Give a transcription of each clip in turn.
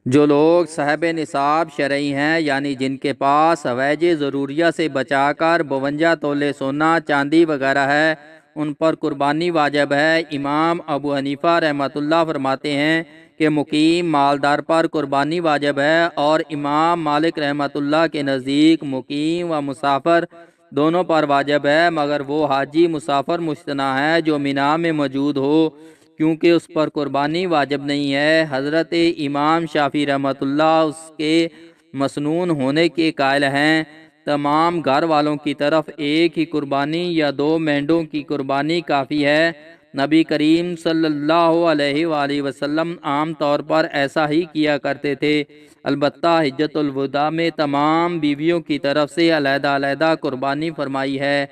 جو لوگ صاحب نصاب شرعی ہیں، یعنی جن کے پاس حوائج ضروریہ سے بچا کر 52 تولے سونا چاندی وغیرہ ہے، ان پر قربانی واجب ہے۔ امام ابو حنیفہ رحمۃ اللہ فرماتے ہیں کہ مقیم مالدار پر قربانی واجب ہے، اور امام مالک رحمۃ اللہ کے نزدیک مقیم و مسافر دونوں پر واجب ہے، مگر وہ حاجی مسافر مجتمع ہے جو مینا میں موجود ہو، کیونکہ اس پر قربانی واجب نہیں ہے۔ حضرت امام شافعی رحمۃ اللہ اس کے مسنون ہونے کے قائل ہیں۔ تمام گھر والوں کی طرف ایک ہی قربانی یا 2 مینڈوں کی قربانی کافی ہے۔ نبی کریم صلی اللہ علیہ وآلہ وسلم عام طور پر ایسا ہی کیا کرتے تھے، البتہ حجۃ الوداع میں تمام بیویوں کی طرف سے علیحدہ علیحدہ قربانی فرمائی ہے۔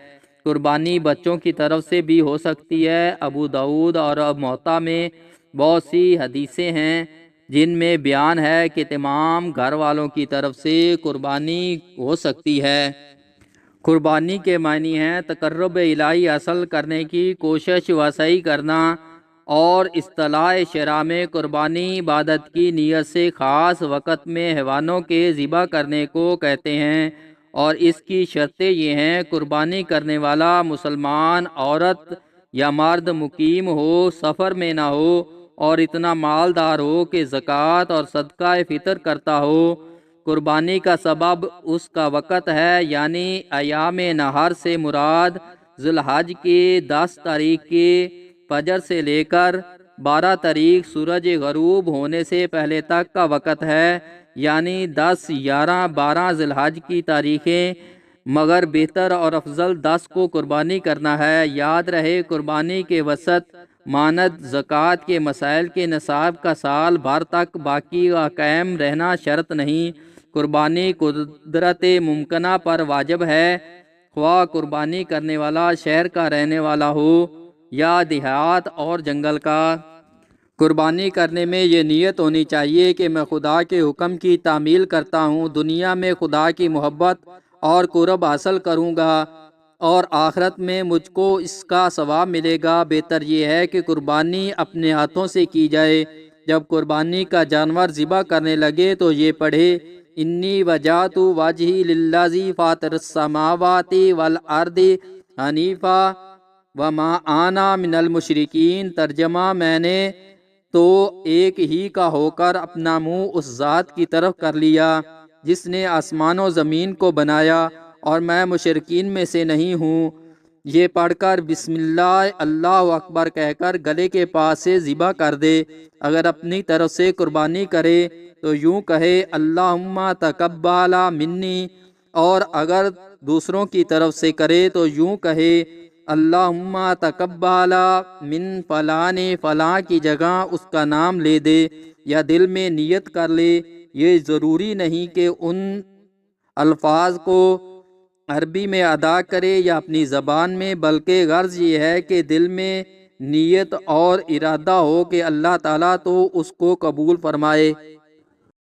قربانی بچوں کی طرف سے بھی ہو سکتی ہے۔ ابو داؤد اور موطا میں بہت سی حدیثیں ہیں جن میں بیان ہے کہ تمام گھر والوں کی طرف سے قربانی ہو سکتی ہے۔ قربانی کے معنی ہیں تقرب الہی حاصل کرنے کی کوشش و سعی کرنا، اور اصطلاح شرع میں قربانی عبادت کی نیت سے خاص وقت میں حیوانوں کے ذبح کرنے کو کہتے ہیں، اور اس کی شرطیں یہ ہیں: قربانی کرنے والا مسلمان عورت یا مرد مقیم ہو، سفر میں نہ ہو، اور اتنا مالدار ہو کہ زکوٰۃ اور صدقہ فطر کرتا ہو۔ قربانی کا سبب اس کا وقت ہے، یعنی ایام نہر سے مراد ذی الحج کی 10 تاریخ کے فجر سے لے کر 12 تاریخ سورج غروب ہونے سے پہلے تک کا وقت ہے، یعنی 10، 11، 12 ذی الحج کی تاریخیں، مگر بہتر اور افضل 10 کو قربانی کرنا ہے۔ یاد رہے قربانی کے وسط مانند زکوٰۃ کے مسائل کے نصاب کا سال بھر تک باقی و قائم رہنا شرط نہیں۔ قربانی قدرت ممکنہ پر واجب ہے، خواہ قربانی کرنے والا شہر کا رہنے والا ہو یا دیہات اور جنگل کا۔ قربانی کرنے میں یہ نیت ہونی چاہیے کہ میں خدا کے حکم کی تعمیل کرتا ہوں، دنیا میں خدا کی محبت اور قرب حاصل کروں گا، اور آخرت میں مجھ کو اس کا ثواب ملے گا۔ بہتر یہ ہے کہ قربانی اپنے ہاتھوں سے کی جائے۔ جب قربانی کا جانور ذبح کرنے لگے تو یہ پڑھے: انی وجہت وجہی للذی فاطر السماوات والارض حنیفا وما انا من المشرکین۔ ترجمہ: میں نے تو ایک ہی کا ہو کر اپنا منہ اس ذات کی طرف کر لیا جس نے آسمان و زمین کو بنایا، اور میں مشرکین میں سے نہیں ہوں۔ یہ پڑھ کر بسم اللہ اللہ اکبر کہہ کر گلے کے پاس سے ذبح کر دے۔ اگر اپنی طرف سے قربانی کرے تو یوں کہے: اللہم تقبل منی، اور اگر دوسروں کی طرف سے کرے تو یوں کہے: اللہم تقبل من فلان، فلاں کی جگہ اس کا نام لے دے یا دل میں نیت کر لے۔ یہ ضروری نہیں کہ ان الفاظ کو عربی میں ادا کرے یا اپنی زبان میں، بلکہ غرض یہ ہے کہ دل میں نیت اور ارادہ ہو کہ اللہ تعالیٰ تو اس کو قبول فرمائے۔